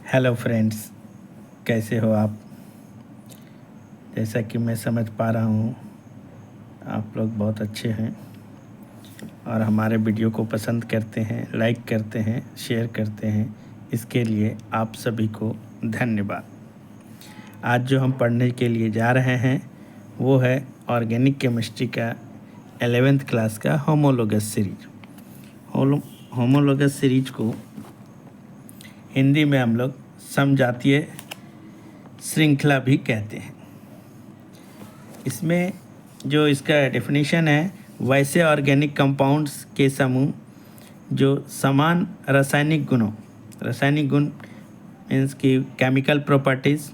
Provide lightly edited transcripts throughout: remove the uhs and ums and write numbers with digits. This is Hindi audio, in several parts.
हेलो फ्रेंड्स, कैसे हो आप। जैसा कि मैं समझ पा रहा हूँ आप लोग बहुत अच्छे हैं और हमारे वीडियो को पसंद करते हैं, लाइक करते हैं, शेयर करते हैं। इसके लिए आप सभी को धन्यवाद। आज जो हम पढ़ने के लिए जा रहे हैं वो है ऑर्गेनिक केमिस्ट्री का 11th क्लास का होमोलोगस सीरीज। होमोलोगस सीरीज को हिंदी में हम लोग समजातीय श्रृंखला भी कहते हैं। इसमें जो इसका डेफिनेशन है, वैसे ऑर्गेनिक कंपाउंड्स के समूह जो समान रासायनिक गुण मीन्स की केमिकल प्रॉपर्टीज़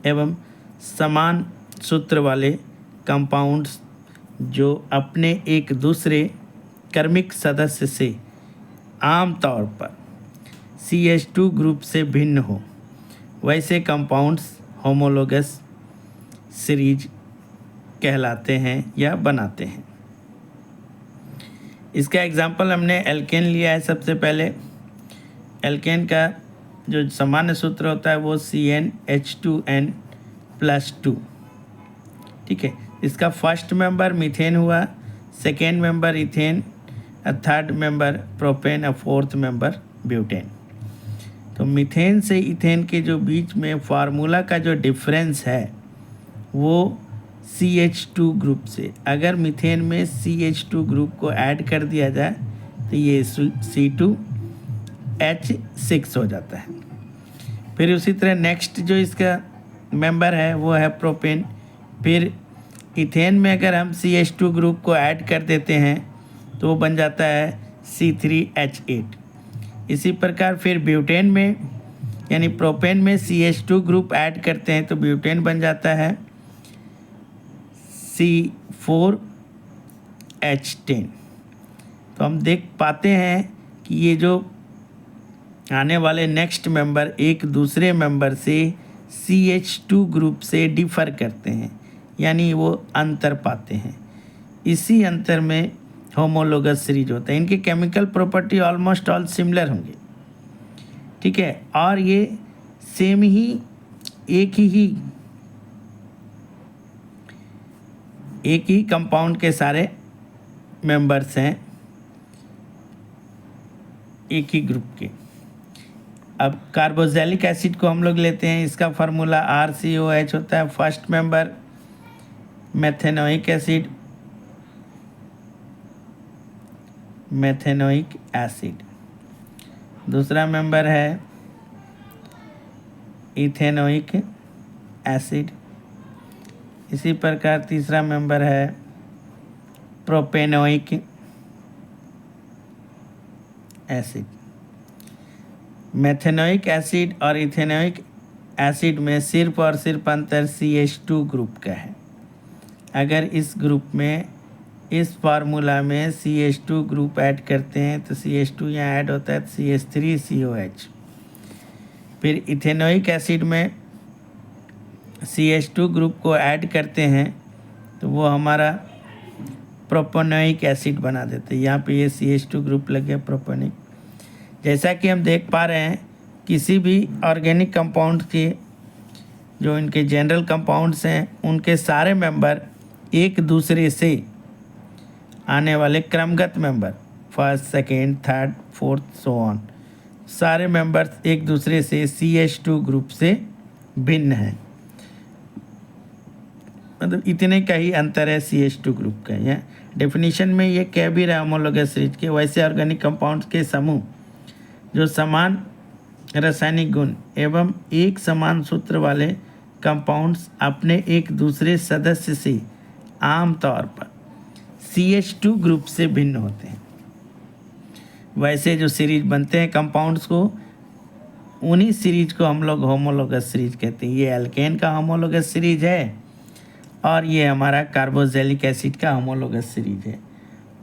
एवं समान सूत्र वाले कंपाउंड्स जो अपने एक दूसरे क्रमिक सदस्य से आमतौर पर CH2 ग्रुप से भिन्न हो, वैसे कंपाउंड्स होमोलोगस सीरीज कहलाते हैं या बनाते हैं। इसका एग्जांपल हमने एल्केन लिया है। सबसे पहले एल्केन का जो सामान्य सूत्र होता है वो CnH2n+2। ठीक है, इसका फर्स्ट मेंबर मीथेन हुआ, second member ethane, third member propane और फोर्थ मेंबर ब्यूटेन। तो मीथेन से इथेन के जो बीच में फार्मूला का जो डिफरेंस है वो CH2 ग्रुप से, अगर मीथेन में CH2 ग्रुप को ऐड कर दिया जाए तो ये C2H6 हो जाता है। फिर उसी तरह नेक्स्ट जो इसका मेंबर है वो है प्रोपेन। फिर इथेन में अगर हम CH2 ग्रुप को ऐड कर देते हैं तो वो बन जाता है C3H8। इसी प्रकार फिर ब्यूटेन में यानी प्रोपेन में CH2 ग्रुप ऐड करते हैं तो ब्यूटेन बन जाता है C4H10। तो हम देख पाते हैं कि ये जो आने वाले नेक्स्ट मेंबर एक दूसरे मेंबर से CH2 ग्रुप से डिफ़र करते हैं, यानी वो अंतर पाते हैं। इसी अंतर में होमोलोगस सीरीज होता है। इनके chemical property almost all similar होंगे, ठीक है, और ये सेम ही एक ही कंपाउंड के सारे मेंबर्स हैं, एक ही ग्रुप के। अब कार्बोक्सिलिक एसिड को हम लोग लेते हैं। इसका फार्मूला RCOH होता है। फर्स्ट मेंबर मेथेनोइक एसिड, दूसरा मेंबर है इथेनोइक एसिड। इसी प्रकार तीसरा मेंबर है प्रोपेनोइक एसिड। मेथेनोइक एसिड और इथेनोइक एसिड में सिर्फ और सिर्फ अंतर CH2 ग्रुप का है। अगर इस ग्रुप में इस फार्मूला में CH2 ग्रुप ऐड करते हैं तो CH2 यहाँ ऐड होता है CH3COH। फिर इथेनोइक एसिड में CH2 ग्रुप को ऐड करते हैं तो वो हमारा प्रोपेनोइक एसिड बना देते हैं। यहाँ पे ये CH2 ग्रुप लग गया प्रोपेनिक। जैसा कि हम देख पा रहे हैं, किसी भी ऑर्गेनिक कंपाउंड के जो इनके जनरल कंपाउंड्स हैं उनके सारे मेंबर एक दूसरे से आने वाले क्रमगत member first, second, third, fourth, so on, सारे मेंबर्स एक दूसरे से CH2 ग्रुप से भिन्न हैं। मतलब इतने का ही अंतर है CH2 ग्रुप का। यह डेफिनेशन में ये कह भी रहा होमोलोगस सीरीज के वैसे ऑर्गेनिक कंपाउंड्स के समूह जो समान रासायनिक गुण एवं एक समान सूत्र वाले कंपाउंड्स अपने एक दूसरे सदस्य से आमतौर पर CH2 ग्रुप से भिन्न होते हैं। वैसे जो सीरीज बनते हैं कंपाउंड्स को, उन्हीं सीरीज को हम लोग होमोलोगस सीरीज कहते हैं। ये एल्केन का होमोलोगस सीरीज है और ये हमारा कार्बोक्सिलिक एसिड का होमोलोगस सीरीज है।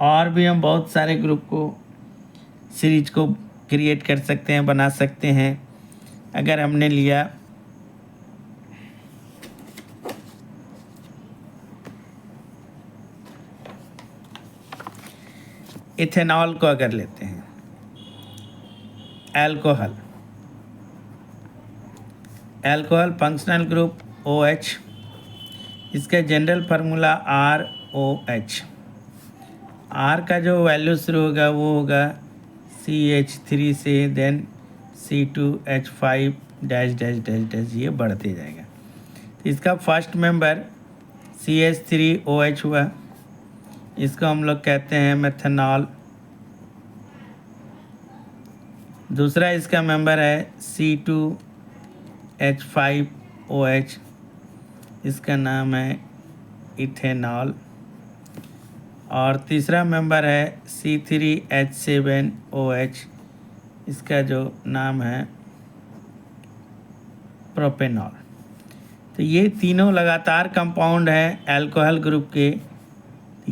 और भी हम बहुत सारे ग्रुप को सीरीज को क्रिएट कर सकते हैं, बना सकते हैं। अगर हमने लिया इथेनॉल को, अगर लेते हैं alcohol, alcohol functional group OH, इसका जनरल फार्मूला ROH। R का जो वैल्यू शुरू होगा वो होगा CH3 से, then C2H5 dash dash dash dash, ये बढ़ते जाएगा। तो इसका फर्स्ट मेंबर CH3OH हुआ, इसको हम लोग कहते हैं मेथनॉल। दूसरा इसका मेंबर है C2H5OH, इसका नाम है इथेनॉल। और तीसरा मेंबर है C3H7OH, इसका जो नाम है प्रोपेनॉल। तो ये तीनों लगातार कंपाउंड हैं अल्कोहल ग्रुप के।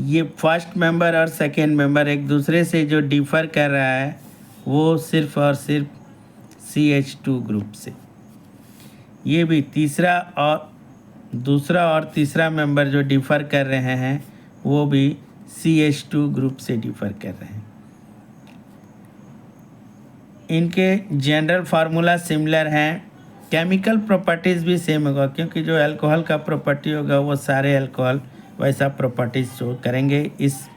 ये फर्स्ट मेंबर और सेकेंड मेंबर एक दूसरे से जो डिफ़र कर रहा है वो सिर्फ और सिर्फ CH2 ग्रुप से। ये भी दूसरा और तीसरा मेंबर जो डिफ़र कर रहे हैं वो भी CH2 ग्रुप से डिफ़र कर रहे हैं। इनके जनरल फार्मूला सिमिलर हैं, केमिकल प्रॉपर्टीज़ भी सेम होगा, क्योंकि जो अल्कोहल का प्रॉपर्टी होगा वो सारे अल्कोहल वैसा प्रॉपर्टीज़ शो करेंगे इस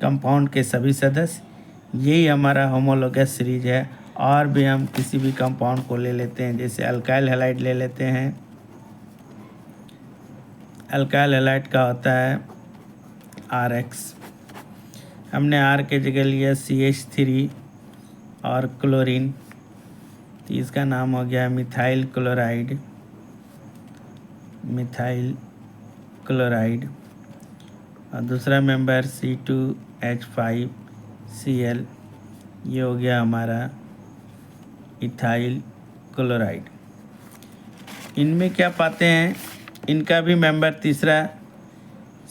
कंपाउंड के सभी सदस्य। यही हमारा होमोलोगस सीरीज है। और भी हम किसी भी कंपाउंड को ले लेते हैं, जैसे अल्काइल हैलाइड ले लेते हैं। अल्काइल हैलाइड का होता है RX, हमने R के जगह लिया CH3 और क्लोरीन, तो इसका नाम हो गया मिथाइल क्लोराइड। और दूसरा मेंबर C2H5Cl, ये हो गया हमारा इथाइल क्लोराइड। इनमें क्या पाते हैं, इनका भी मेंबर तीसरा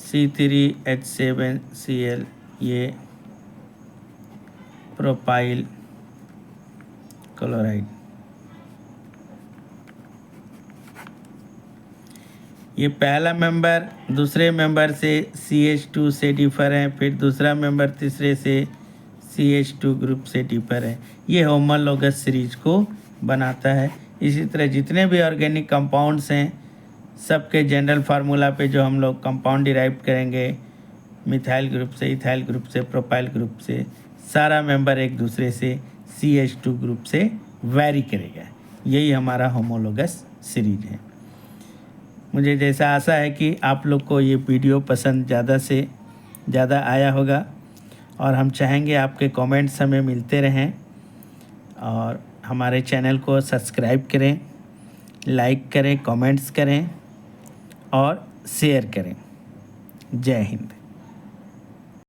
C3H7Cl, ये प्रोपाइल क्लोराइड। ये पहला मेंबर दूसरे मेंबर से CH2 से डिफ़र है, फिर दूसरा मेंबर तीसरे से CH2 ग्रुप से डिफ़र है। ये होमोलोगस सीरीज को बनाता है। इसी तरह जितने भी ऑर्गेनिक कंपाउंड्स हैं सबके जनरल फार्मूला पे जो हम लोग कंपाउंड डिराइव करेंगे मिथाइल ग्रुप से, इथाइल ग्रुप से, प्रोपाइल ग्रुप से, सारा मेंबर एक दूसरे से CH2 ग्रुप से वैरी करेगा। यही हमारा होमोलोगस सीरीज है। मुझे जैसा आशा है कि आप लोग को ये वीडियो पसंद ज़्यादा से ज़्यादा आया होगा, और हम चाहेंगे आपके कमेंट्स हमें मिलते रहें, और हमारे चैनल को सब्सक्राइब करें, लाइक करें, कमेंट्स करें और शेयर करें। जय हिंद।